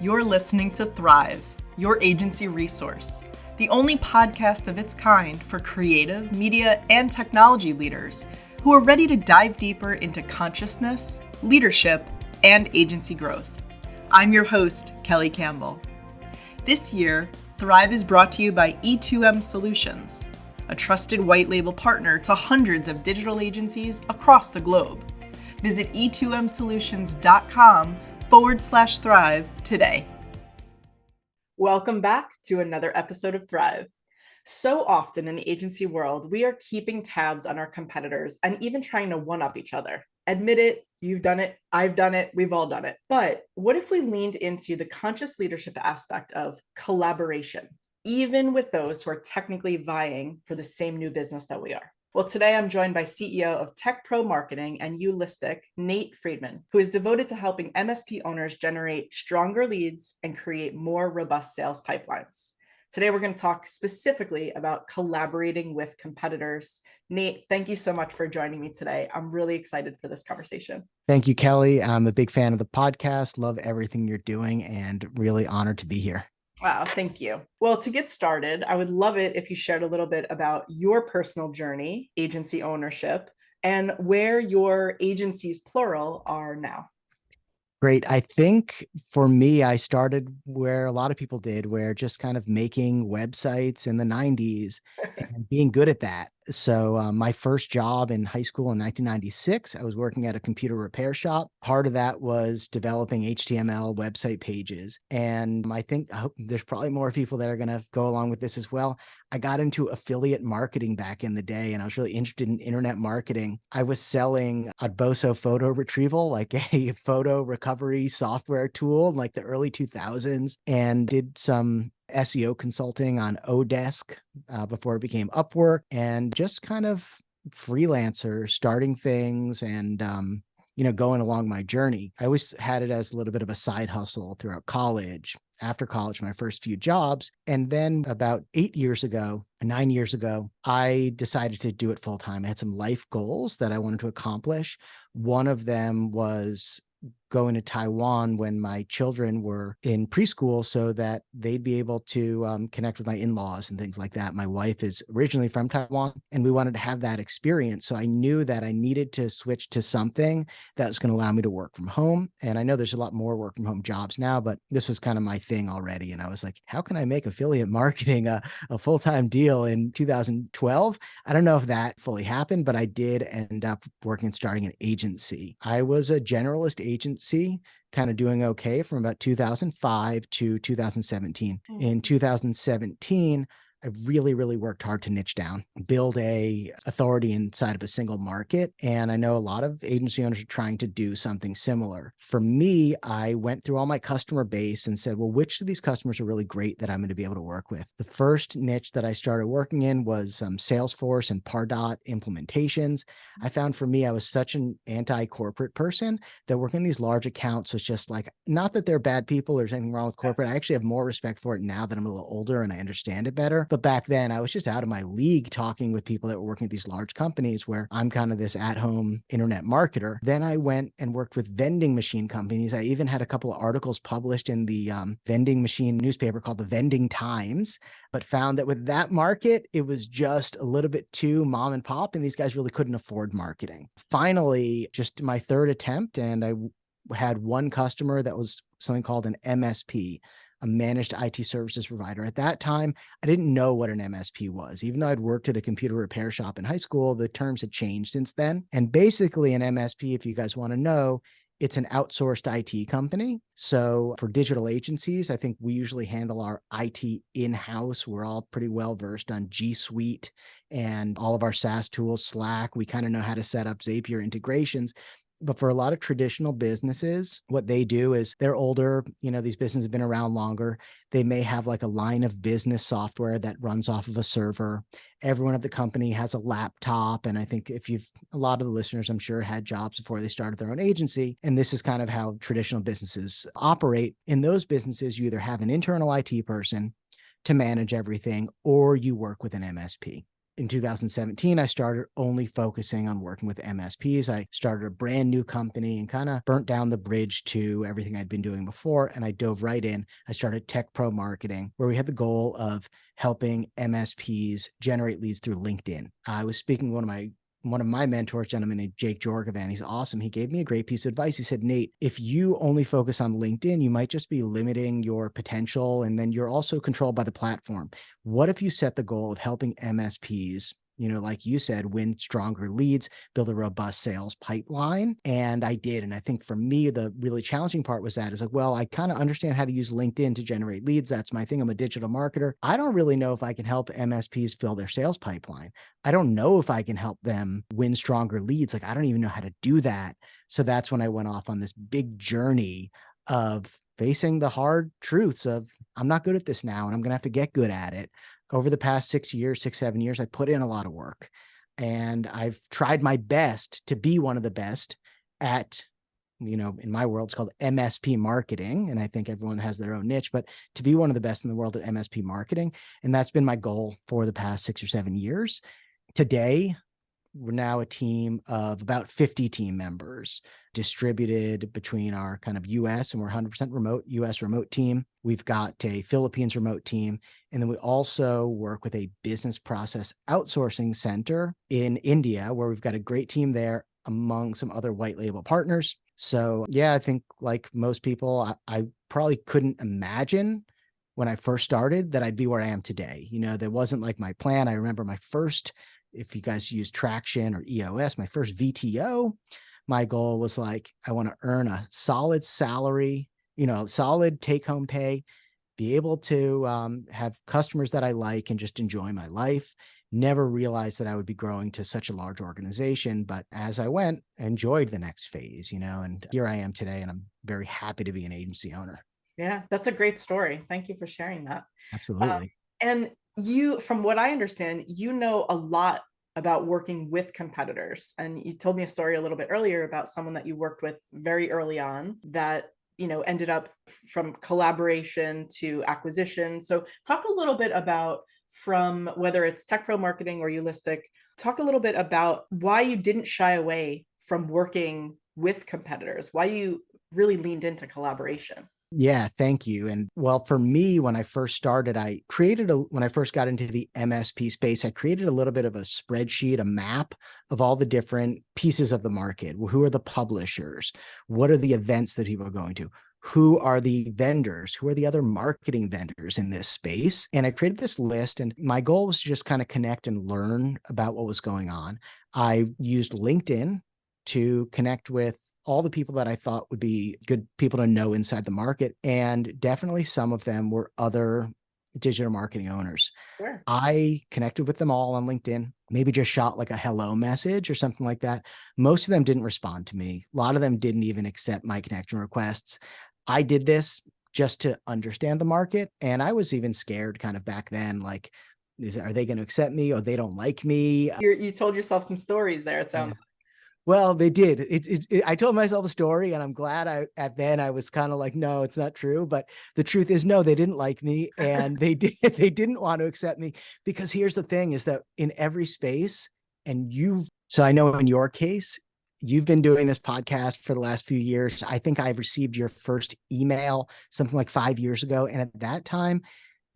You're listening to Thrive, your agency resource, the only podcast of its kind for creative, media, and technology leaders who are ready to dive deeper into consciousness, leadership, and agency growth. I'm your host, Kelly Campbell. This year, Thrive is brought to you by E2M Solutions, a trusted white label partner to hundreds of digital agencies across the globe. Visit e2msolutions.com/thrive today. Welcome back to another episode of Thrive. So often in the agency world, we are keeping tabs on our competitors and even trying to one-up each other. Admit it, you've done it, I've done it, we've all done it. But what if we leaned into the conscious leadership aspect of collaboration, even with those who are technically vying for the same new business that we are? Well, today I'm joined by CEO of Tech Pro Marketing and Ulistic, Nate Freedman, who is devoted to helping MSP owners generate stronger leads and create more robust sales pipelines. Today, we're going to talk specifically about collaborating with competitors. Nate, thank you so much for joining me today. I'm really excited for this conversation. Thank you, Kelly. I'm a big fan of the podcast, love everything you're doing, and really honored to be here. Wow, thank you. Well, to get started, I would love it if you shared a little bit about your personal journey, agency ownership, and where your agencies, plural, are now. Great. I think for me, I started where a lot of people did, where just kind of making websites in the 90s and being good at that. So my first job in high school in 1996, I was working at a computer repair shop. Part of that was developing HTML website pages. And I hope there's probably more people that are going to go along with this as well. I got into affiliate marketing back in the day, and I was really interested in internet marketing. I was selling Adboso photo retrieval, like a photo recovery software tool in like the early 2000s, and did some SEO consulting on Odesk before it became Upwork, and just kind of freelancer, starting things and going along my journey. I always had it as a little bit of a side hustle throughout college. After college, my first few jobs. And then about 9 years ago, I decided to do it full time. I had some life goals that I wanted to accomplish. One of them was going to Taiwan when my children were in preschool so that they'd be able to connect with my in-laws and things like that. My wife is originally from Taiwan, and we wanted to have that experience. So I knew that I needed to switch to something that was going to allow me to work from home. And I know there's a lot more work from home jobs now, but this was kind of my thing already. And I was like, how can I make affiliate marketing a full-time deal in 2012? I don't know if that fully happened, but I did end up working and starting an agency. I was a generalist agency, kind of doing okay from about 2005 to 2017. In 2017, I really, really worked hard to niche down, build a authority inside of a single market. And I know a lot of agency owners are trying to do something similar. For me, I went through all my customer base and said, well, which of these customers are really great that I'm going to be able to work with? The first niche that I started working in was Salesforce and Pardot implementations. I found for me, I was such an anti-corporate person that working in these large accounts was just like, not that they're bad people or there's anything wrong with corporate. I actually have more respect for it now that I'm a little older and I understand it better. But back then I was just out of my league talking with people that were working at these large companies where I'm kind of this at-home internet marketer. Then I went and worked with vending machine companies. I even had a couple of articles published in the vending machine newspaper called the Vending Times, but found that with that market, it was just a little bit too mom and pop, and these guys really couldn't afford marketing. Finally, just my third attempt, and I had one customer that was something called an MSP, a managed IT services provider. At that time, I didn't know what an MSP was. Even though I'd worked at a computer repair shop in high school, the terms had changed since then. And basically an MSP, if you guys want to know, it's an outsourced IT company. So for digital agencies, I think we usually handle our IT in-house. We're all pretty well versed on G Suite and all of our SaaS tools, Slack. We kind of know how to set up Zapier integrations. But for a lot of traditional businesses, what they do is they're older, these businesses have been around longer. They may have like a line of business software that runs off of a server. Everyone at the company has a laptop. And I think a lot of the listeners, I'm sure, had jobs before they started their own agency. And this is kind of how traditional businesses operate. In those businesses, you either have an internal IT person to manage everything, or you work with an MSP. in 2017, I started only focusing on working with MSPs. I started a brand new company and kind of burnt down the bridge to everything I'd been doing before. And I dove right in. I started Tech Pro Marketing, where we had the goal of helping MSPs generate leads through LinkedIn. I was speaking with one of my mentors, gentleman named Jake Jorgavan. He's awesome. He gave me a great piece of advice. He said, Nate, if you only focus on LinkedIn, you might just be limiting your potential. And then you're also controlled by the platform. What if you set the goal of helping MSPs, like you said, win stronger leads, build a robust sales pipeline? And I did. And I think for me, the really challenging part was that is like, well, I kind of understand how to use LinkedIn to generate leads. That's my thing. I'm a digital marketer. I don't really know if I can help MSPs fill their sales pipeline. I don't know if I can help them win stronger leads. Like, I don't even know how to do that. So that's when I went off on this big journey of facing the hard truths of I'm not good at this now, and I'm going to have to get good at it. Over the past 6 years, 7 years, I put in a lot of work, and I've tried my best to be one of the best at, in my world, it's called MSP marketing. And I think everyone has their own niche, but to be one of the best in the world at MSP marketing. And that's been my goal for the past 6 or 7 years. Today, we're now a team of about 50 team members distributed between our kind of US, and we're 100% remote, US remote team. We've got a Philippines remote team. And then we also work with a business process outsourcing center in India, where we've got a great team there among some other white label partners. So yeah, I think like most people, I probably couldn't imagine when I first started that I'd be where I am today. That wasn't like my plan. I remember my first, if you guys use Traction or EOS, my first VTO, my goal was like, I want to earn a solid salary, solid take home pay, be able to have customers that I like and just enjoy my life. Never realized that I would be growing to such a large organization. But as I went, I enjoyed the next phase, and here I am today, and I'm very happy to be an agency owner. Yeah, that's a great story. Thank you for sharing that. Absolutely. And you, from what I understand, you know a lot about working with competitors. And you told me a story a little bit earlier about someone that you worked with very early on that, ended up from collaboration to acquisition. So talk a little bit about, from whether it's Tech Pro Marketing or Eulistic, talk a little bit about why you didn't shy away from working with competitors, why you really leaned into collaboration. Yeah, thank you. And well, for me, when I first started, when I first got into the MSP space, I created a little bit of a spreadsheet, a map of all the different pieces of the market. Who are the publishers? What are the events that people are going to? Who are the vendors? Who are the other marketing vendors in this space? And I created this list, and my goal was to just kind of connect and learn about what was going on. I used LinkedIn to connect with all the people that I thought would be good people to know inside the market. And definitely some of them were other digital marketing owners. Sure. I connected with them all on LinkedIn, maybe just shot like a hello message or something like that. Most of them didn't respond to me. A lot of them didn't even accept my connection requests. I did this just to understand the market. And I was even scared kind of back then, like, are they going to accept me, or they don't like me? You told yourself some stories there, it sounds. Well, they did. I told myself a story, and I'm glad I was kind of like, no, it's not true. But the truth is, no, they didn't like me, and they didn't want to accept me, because here's the thing is that in every space, so I know in your case, you've been doing this podcast for the last few years. I think I've received your first email something like 5 years ago. And at that time,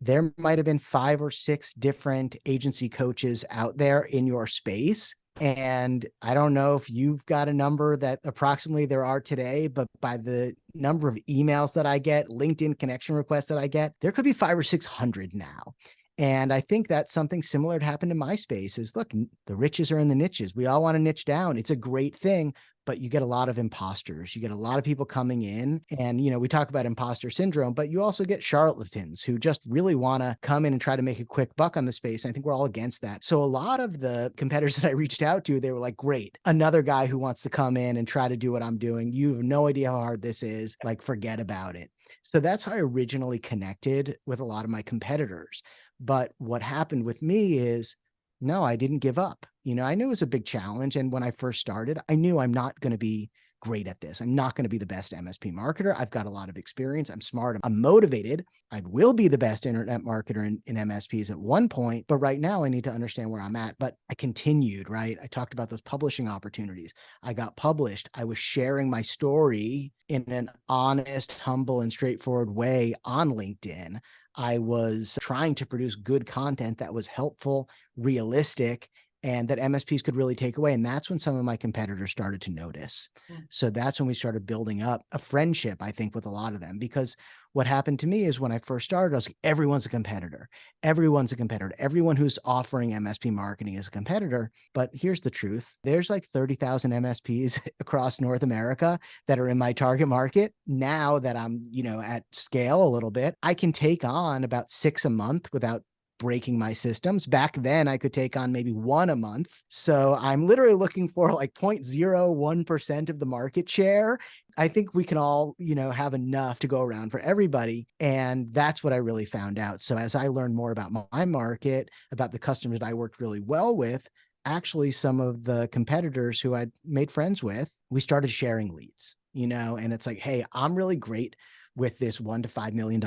there might have been 5 or 6 different agency coaches out there in your space. And I don't know if you've got a number that approximately there are today, but by the number of emails that I get, LinkedIn connection requests that I get, there could be 500 or 600 now. And I think that's something similar to happen in my space is, look, the riches are in the niches. We all want to niche down. It's a great thing, but you get a lot of imposters. You get a lot of people coming in, and, we talk about imposter syndrome, but you also get charlatans who just really want to come in and try to make a quick buck on the space. And I think we're all against that. So a lot of the competitors that I reached out to, they were like, great, another guy who wants to come in and try to do what I'm doing. You have no idea how hard this is. Like, forget about it. So that's how I originally connected with a lot of my competitors. But what happened with me is, no, I didn't give up. I knew it was a big challenge. And when I first started, I knew I'm not going to be great at this. I'm not going to be the best MSP marketer. I've got a lot of experience. I'm smart. I'm motivated. I will be the best internet marketer in MSPs at one point, but right now I need to understand where I'm at. But I continued, right? I talked about those publishing opportunities. I got published. I was sharing my story in an honest, humble, and straightforward way on LinkedIn. I was trying to produce good content that was helpful, realistic, and that MSPs could really take away. And that's when some of my competitors started to notice. Mm. So that's when we started building up a friendship, I think, with a lot of them. Because what happened to me is when I first started, I was like, everyone's a competitor. Everyone's a competitor. Everyone who's offering MSP marketing is a competitor. But here's the truth. There's like 30,000 MSPs across North America that are in my target market. Now that I'm, at scale a little bit, I can take on about 6 a month without breaking my systems. Back then, I could take on maybe 1 a month. So I'm literally looking for like 0.01% of the market share. I think we can all, have enough to go around for everybody. And that's what I really found out. So as I learned more about my market, about the customers that I worked really well with, actually some of the competitors who I'd made friends with, we started sharing leads, and it's like, hey, I'm really great with this $1 to $5 million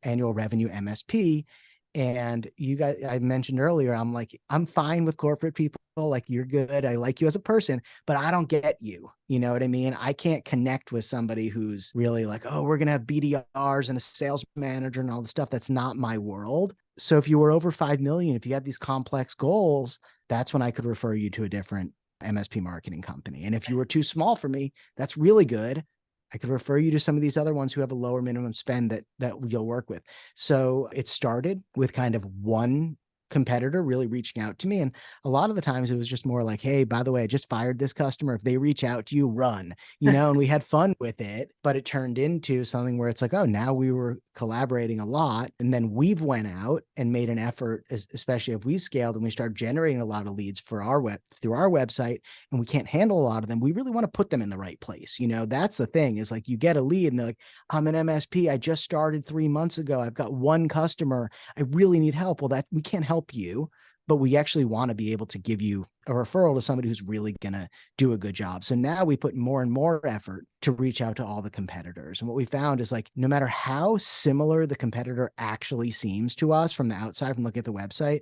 annual revenue MSP. And you guys, I mentioned earlier, I'm like, I'm fine with corporate people. Like, you're good. I like you as a person, but I don't get you. You know what I mean? I can't connect with somebody who's really like, oh, we're going to have BDRs and a sales manager and all the stuff. That's not my world. So if you were over 5 million, if you had these complex goals, that's when I could refer you to a different MSP marketing company. And if you were too small for me, that's really good. I could refer you to some of these other ones who have a lower minimum spend that you'll work with. So it started with kind of one competitor really reaching out to me. And a lot of the times it was just more like, hey, by the way, I just fired this customer. If they reach out to you, run, and we had fun with it. But it turned into something where it's like, oh, now we were collaborating a lot. And then we've went out and made an effort, especially if we scaled and we started generating a lot of leads for our through our website, and we can't handle a lot of them. We really want to put them in the right place. That's the thing, is like, you get a lead and they're like, I'm an MSP. I just started 3 months ago. I've got one customer. I really need help. Well, that we can't help you, but we actually want to be able to give you a referral to somebody who's really going to do a good job. So now we put more and more effort to reach out to all the competitors. And what we found is, like, no matter how similar the competitor actually seems to us from the outside, from looking at the website,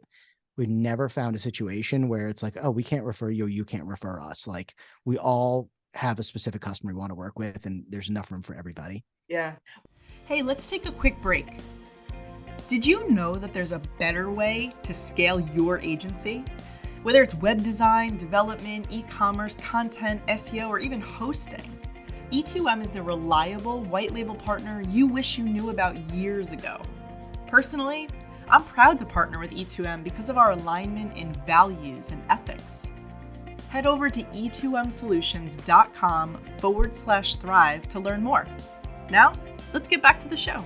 we've never found a situation where it's like, oh, we can't refer you, you can't refer us. Like, we all have a specific customer we want to work with, and there's enough room for everybody. Yeah. Hey, let's take a quick break. Did you know that there's a better way to scale your agency? Whether it's web design, development, e-commerce, content, SEO, or even hosting, E2M is the reliable white label partner you wish you knew about years ago. Personally, I'm proud to partner with E2M because of our alignment in values and ethics. Head over to e2msolutions.com/thrive to learn more. Now, let's get back to the show.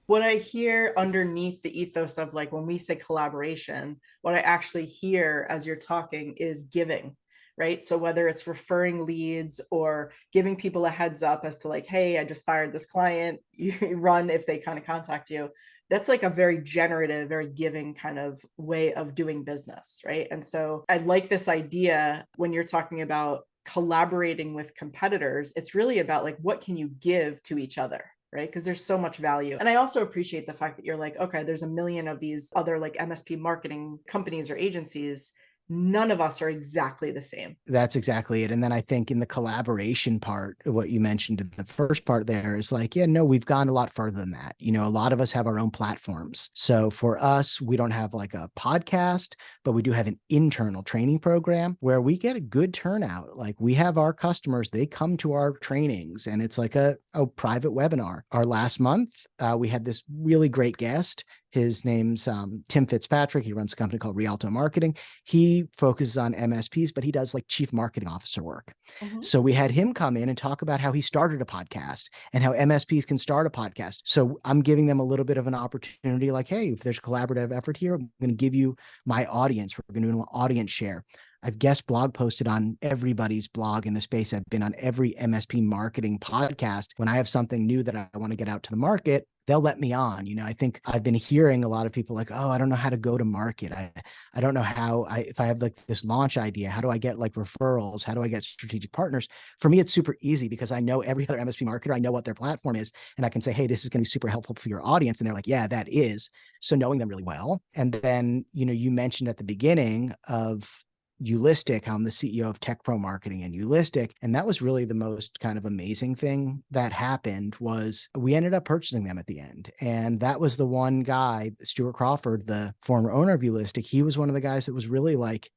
What I hear underneath the ethos of, like, when we say collaboration, what I actually hear as you're talking is giving, right? So whether it's referring leads or giving people a heads up as to, like, hey, I just fired this client, you run if they kind of contact you. That's like a very generative, very giving kind of way of doing business, right? And so I like this idea when you're talking about collaborating with competitors. It's really about, like, what can you give to each other? Right? Because there's so much value. And I also appreciate the fact that you're like, okay, there's a million of these other like MSP marketing companies or agencies. None of us are exactly the same. That's exactly it. And then I think in the collaboration part, what you mentioned in the first part there is like, yeah, no, we've gone a lot further than that. A lot of us have our own platforms. So for us, we don't have like a podcast, but we do have an internal training program where we get a good turnout. Like, we have our customers, they come to our trainings, and it's like a private webinar. Our last month, we had this really great guest. His name's Tim Fitzpatrick. He runs a company called Rialto Marketing. He focuses on MSPs, but he does like chief marketing officer work. Mm-hmm. So we had him come in and talk about how he started a podcast and how MSPs can start a podcast. So I'm giving them a little bit of an opportunity, like, hey, if there's a collaborative effort here, I'm going to give you my audience. We're going to do an audience share. I've guest blog posted on everybody's blog in the space. I've been on every MSP marketing podcast. When I have something new that I want to get out to the market, they'll let me on. I think I've been hearing a lot of people like, oh, I don't know how to go to market. I don't know how if I have like this launch idea, how do I get like referrals? How do I get strategic partners? For me, it's super easy because I know every other MSP marketer. I know what their platform is, and I can say, hey, this is going to be super helpful for your audience. And they're like, yeah, that is. So knowing them really well. And then, you mentioned at the beginning of Eulistic, I'm the CEO of Tech Pro Marketing and Eulistic. And that was really the most kind of amazing thing that happened was we ended up purchasing them at the end. And that was the one guy, Stuart Crawford, the former owner of Eulistic. He was one of the guys that was really like,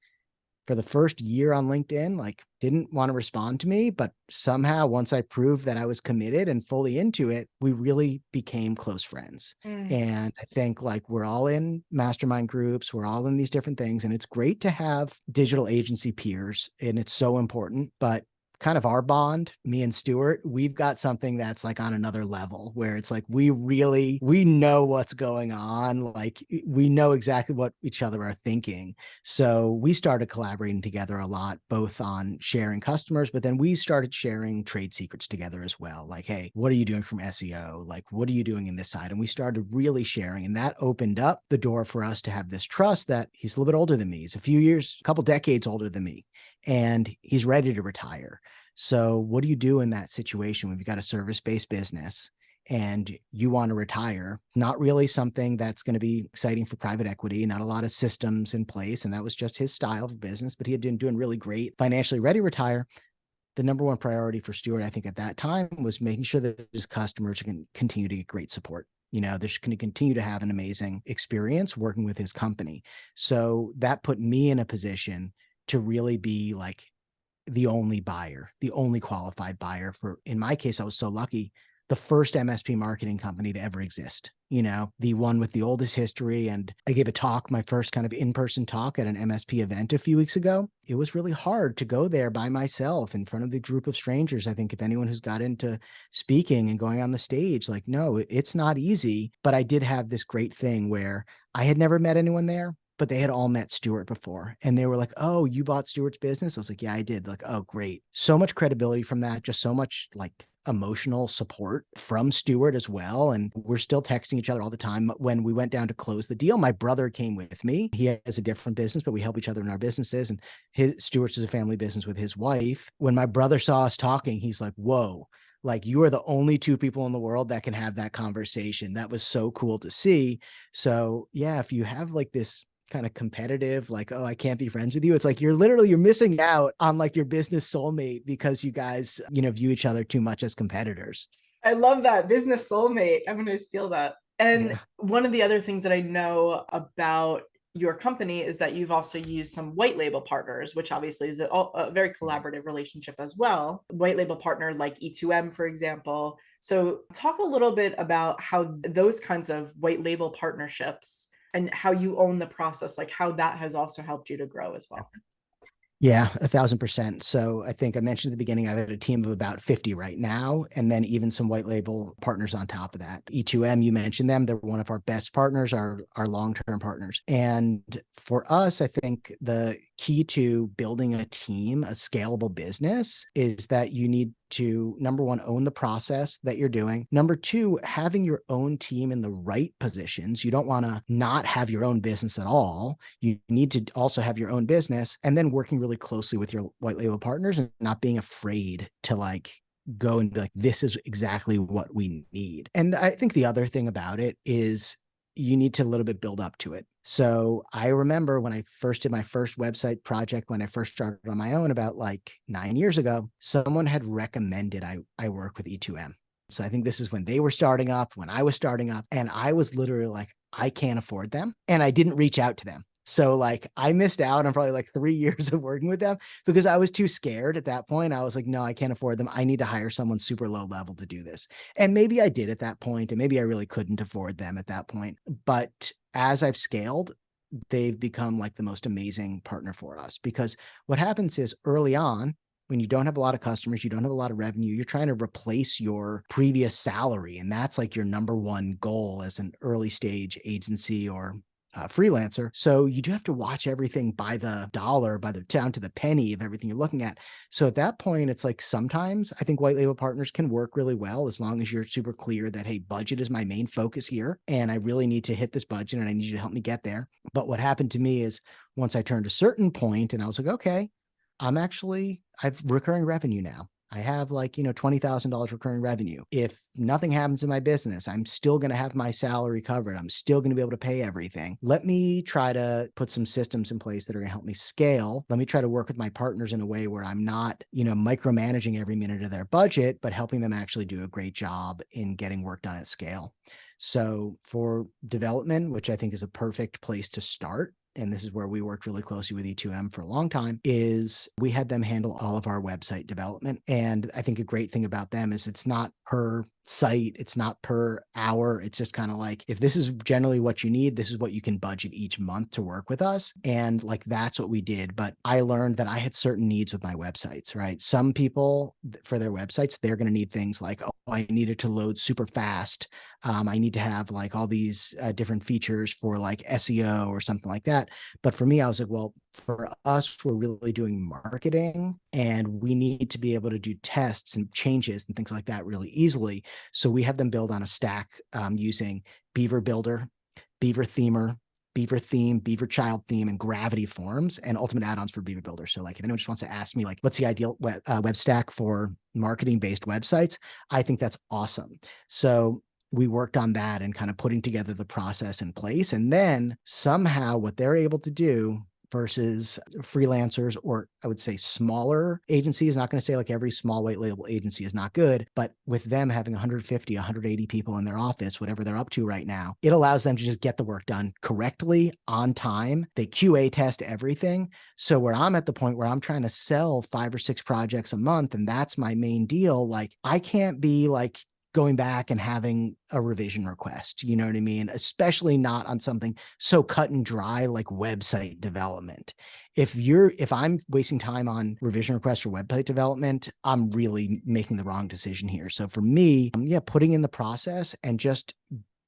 for the first year on LinkedIn, like didn't want to respond to me, but somehow once I proved that I was committed and fully into it, we really became close friends. And I think like we're all in mastermind groups, we're all in these different things, and it's great to have digital agency peers, and it's so important. But kind of our bond, me and Stuart, we've got something that's like on another level where it's like we know what's going on. Like we know exactly what each other are thinking. So we started collaborating together a lot, both on sharing customers, but then we started sharing trade secrets together as well. Like, hey, what are you doing from SEO? Like, what are you doing in this side? And we started really sharing, and that opened up the door for us to have this trust that he's a little bit older than me. He's a few years, a couple decades older than me, and he's ready to retire. So what do you do in that situation when you've got a service-based business and you want to retire? Not really something that's going to be exciting for private equity, not a lot of systems in place. And that was just his style of business, but he had been doing really great, financially ready to retire. The number one priority for Stuart, I think at that time, was making sure that his customers can continue to get great support. They're going to continue to have an amazing experience working with his company. So that put me in a position to really be like the only buyer, the only qualified buyer for, in my case, I was so lucky, the first MSP marketing company to ever exist, the one with the oldest history. And I gave a talk, my first kind of in-person talk at an MSP event a few weeks ago. It was really hard to go there by myself in front of the group of strangers. I think if anyone who's got into speaking and going on the stage, like, no, it's not easy. But I did have this great thing where I had never met anyone there, but they had all met Stuart before. And they were like, oh, you bought Stuart's business? I was like, yeah, I did. Like, oh, great. So much credibility from that. Just so much like emotional support from Stuart as well. And we're still texting each other all the time. When we went down to close the deal, my brother came with me. He has a different business, but we help each other in our businesses. And Stuart's is a family business with his wife. When my brother saw us talking, he's like, whoa, like you are the only two people in the world that can have that conversation. That was so cool to see. So yeah, if you have like this kind of competitive, like, oh, I can't be friends with you, it's like you're missing out on like your business soulmate because you guys, view each other too much as competitors. I love that. Business soulmate. I'm going to steal that. And Yeah. one of the other things that I know about your company is that you've also used some white label partners, which obviously is a very collaborative relationship as well. White label partner like E2M, for example. So talk a little bit about how those kinds of white label partnerships and how you own the process, like how that has also helped you to grow as well. Yeah, 1,000%. So I think I mentioned at the beginning, I've had a team of about 50 right now, and then even some white label partners on top of that. E2M, you mentioned them. They're one of our best partners, our long-term partners. And for us, I think the key to building a team, a scalable business, is that you need to, number one, own the process that you're doing. Number two, having your own team in the right positions. You don't want to not have your own business at all. You need to also have your own business, and then working really closely with your white label partners and not being afraid to like go and be like, this is exactly what we need. And I think the other thing about it is you need to a little bit build up to it. So I remember when I first did my first website project, when I first started on my own about like 9 years ago, someone had recommended I work with E2M. So I think this is when they were starting up, when I was starting up, and I was literally like, I can't afford them. And I didn't reach out to them. So like I missed out on probably like 3 years of working with them because I was too scared at that point. I was like, no, I can't afford them. I need to hire someone super low level to do this. And maybe I did at that point, and maybe I really couldn't afford them at that point. But as I've scaled, they've become like the most amazing partner for us, because what happens is early on, when you don't have a lot of customers, you don't have a lot of revenue, you're trying to replace your previous salary. And that's like your number one goal as an early stage agency or freelancer. So you do have to watch everything by the dollar, by the down to the penny of everything you're looking at. So at that point, it's like sometimes I think white label partners can work really well as long as you're super clear that, hey, budget is my main focus here. And I really need to hit this budget and I need you to help me get there. But what happened to me is once I turned a certain point and I was like, okay, I've recurring revenue now. I have like, $20,000 recurring revenue. If nothing happens in my business, I'm still going to have my salary covered. I'm still going to be able to pay everything. Let me try to put some systems in place that are going to help me scale. Let me try to work with my partners in a way where I'm not, micromanaging every minute of their budget, but helping them actually do a great job in getting work done at scale. So for development, which I think is a perfect place to start, and this is where we worked really closely with E2M for a long time, is we had them handle all of our website development. And I think a great thing about them is it's not per site, it's not per hour. It's just kind of like, if this is generally what you need, this is what you can budget each month to work with us. And like, that's what we did. But I learned that I had certain needs with my websites, right? Some people for their websites, they're going to need things like, oh, I needed to load super fast. I need to have like all these different features for like SEO or something like that. But for me, I was like, well, for us, we're really doing marketing and we need to be able to do tests and changes and things like that really easily. So we have them build on a stack using Beaver Builder, Beaver Themer, Beaver Theme, Beaver Child Theme, and Gravity Forms, and Ultimate add-ons for Beaver Builder. So like if anyone just wants to ask me like, what's the ideal web stack for marketing-based websites, I think that's awesome. So we worked on that and kind of putting together the process in place. And then somehow what they're able to do versus freelancers, or I would say smaller agencies, not going to say like every small white label agency is not good, but with them having 150, 180 people in their office, whatever they're up to right now, it allows them to just get the work done correctly on time. They QA test everything. So where I'm at the point where I'm trying to sell 5 or 6 projects a month, and that's my main deal, like I can't be like going back and having a revision request, you know what I mean? Especially not on something so cut and dry like website development. If I'm wasting time on revision requests for website development, I'm really making the wrong decision here. So for me, putting in the process and just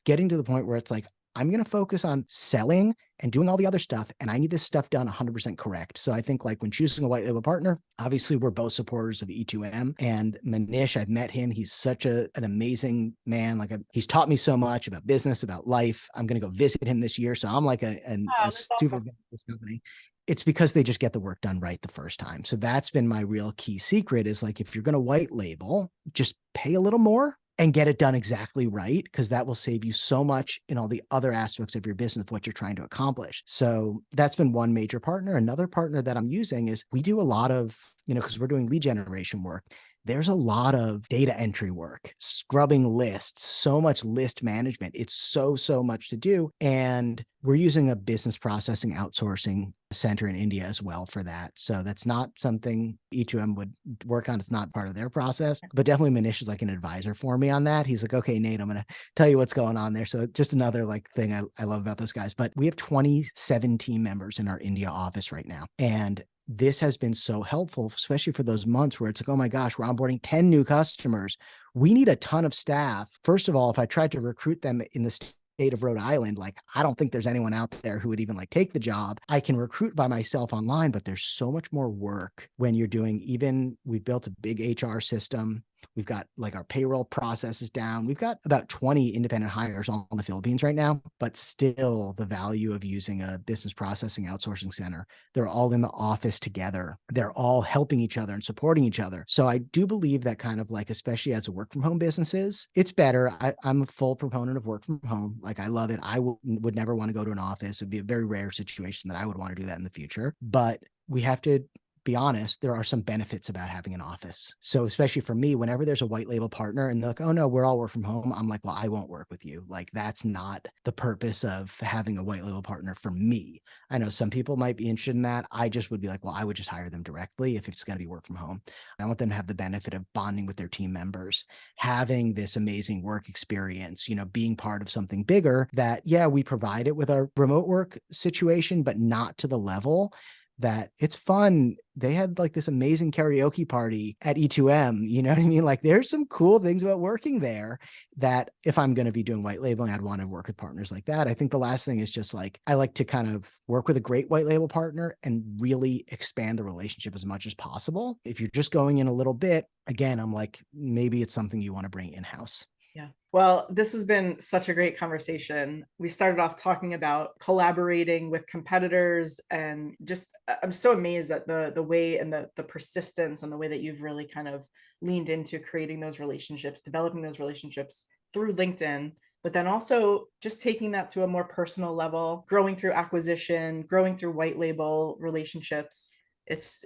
getting to the point where it's like, I'm going to focus on selling and doing all the other stuff. And I need this stuff done 100% correct. So I think like when choosing a white label partner, obviously we're both supporters of E2M, and Manish, I've met him. He's such an amazing man. Like he's taught me so much about business, about life. I'm going to go visit him this year. So I'm like a That's super awesome. fan of this company. It's because they just get the work done right the first time. So that's been my real key secret is like, if you're going to white label, just pay a little more and get it done exactly right, because that will save you so much in all the other aspects of your business, what you're trying to accomplish. So that's been one major partner. Another partner that I'm using is we do a lot of, because we're doing lead generation work. There's a lot of data entry work, scrubbing lists, so much list management. It's so much to do. And we're using a business processing outsourcing center in India as well for that. So that's not something E2M would work on. It's not part of their process, but definitely Manish is like an advisor for me on that. He's like, okay, Nate, I'm going to tell you what's going on there. So just another like thing I love about those guys. But we have 27 team members in our India office right now. And this has been so helpful, especially for those months where it's like, oh my gosh, we're onboarding 10 new customers. We need a ton of staff. First of all, if I tried to recruit them in the state of Rhode Island, like I don't think there's anyone out there who would even like take the job. I can recruit by myself online, but there's so much more work when you're doing, even we've built a big HR system. We've got like our payroll processes down. We've got about 20 independent hires all in the Philippines right now, but still the value of using a business processing outsourcing center. They're all in the office together. They're all helping each other and supporting each other. So I do believe that kind of like, especially as a work from home businesses, it's better. I'm a full proponent of work from home. Like I love it. I would never want to go to an office. It'd be a very rare situation that I would want to do that in the future, but we have to be honest, there are some benefits about having an office. So especially for me, whenever there's a white label partner and they're like, oh no, we're all work from home, I'm like, well, I won't work with you. Like that's not the purpose of having a white label partner for me. I know some people might be interested in that. I just would be like, well, I would just hire them directly if it's going to be work from home. I want them to have the benefit of bonding with their team members, having this amazing work experience, being part of something bigger that, yeah, we provide it with our remote work situation, but not to the level that it's fun. They had like this amazing karaoke party at E2M. You know what I mean? Like there's some cool things about working there that if I'm going to be doing white labeling, I'd want to work with partners like that. I think the last thing is just like, I like to kind of work with a great white label partner and really expand the relationship as much as possible. If you're just going in a little bit, again, I'm like, maybe it's something you want to bring in-house. Yeah. Well, this has been such a great conversation. We started off talking about collaborating with competitors, and just I'm so amazed at the way and the persistence and the way that you've really kind of leaned into creating those relationships, developing those relationships through LinkedIn, but then also just taking that to a more personal level, growing through acquisition, growing through white label relationships. It's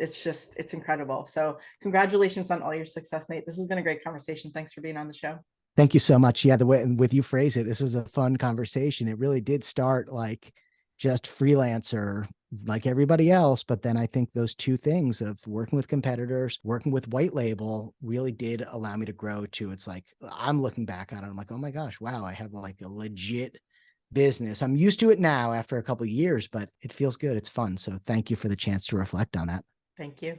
incredible. So congratulations on all your success, Nate. This has been a great conversation. Thanks for being on the show. Thank you so much. Yeah, the way with you phrase it, this was a fun conversation. It really did start like just freelancer like everybody else. But then I think those two things of working with competitors, working with white label really did allow me to grow to, it's like, I'm looking back on it. I'm like, oh my gosh, wow, I have like a legit business. I'm used to it now after a couple of years, but it feels good. It's fun. So thank you for the chance to reflect on that. Thank you.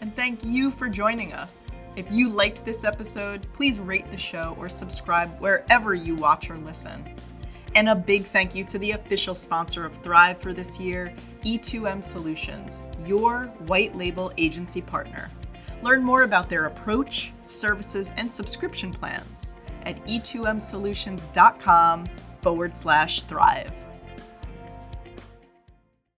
And thank you for joining us. If you liked this episode, please rate the show or subscribe wherever you watch or listen. And a big thank you to the official sponsor of Thrive for this year, E2M Solutions, your white label agency partner. Learn more about their approach, services, and subscription plans at e2msolutions.com/thrive.